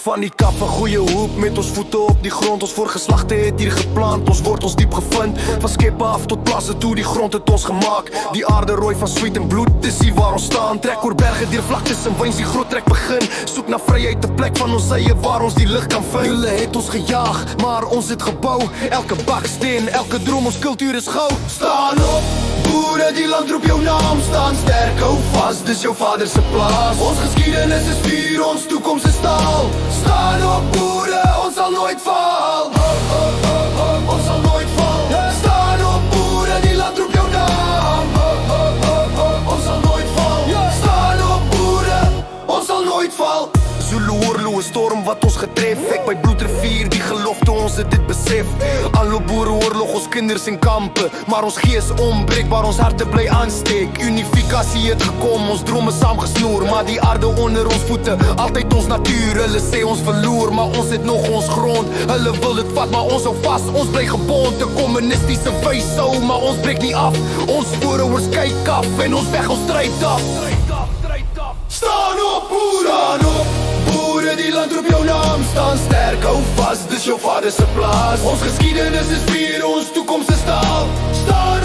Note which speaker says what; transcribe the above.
Speaker 1: van die kap, een goeie hoek met ons voeten op die grond. Ons voorgeslachte het hier geplant, ons wortels diep gevind. Van skepe af tot plassen toe, die grond het ons gemaakt. Die aarde rooi van sweet en bloed, dis hier waar ons staan. Trek oor berge, dier vlaktes en wins, die groot trek begin. Soek na vryheid, die plek van ons eie waar ons die lig kan vind. Julle het ons gejaag, maar ons het gebouw. Elke baksteen, elke droom, ons kultuur is gauw. Staan op, boere, die land roep jou naam. Staan sterk, hou vast, dis jou vaderse plaas. Ons geskiedenis is vuur, ons toekomst is staal. Staan op, boere, ons sal nooit val. Ons sal nooit val. Staan op, boere, die land roep jou naam. Ons sal nooit val. Staan op, boere, ons sal nooit val. Zulu oorlog, een storm wat ons getref. Ek by Bloedrivier, die gelofte, ons het dit besef. Aanloop boereoorlog, ons kinders in kampe. Maar ons gees onbreekbaar, ons harte bly aansteek. Unifikasie het gekom, ons drome saamgesnoer. Maar die aarde onder ons voete, altyd ons natuur. Hulle sê ons verloor, maar ons het nog ons grond. Hulle wil dit vat, maar ons hou vast. Ons bly gebond, te kommunistische wyshou. Maar ons breek nie af, ons voorouders kyk af. En ons weg, ons strijd af. Staan op, boere, staan op. Boere, die land roep jou naam. Staan sterk, hou vast, dis jou vaderse plaas. Ons geskiedenis is vuur, ons toekomst is staal. Staan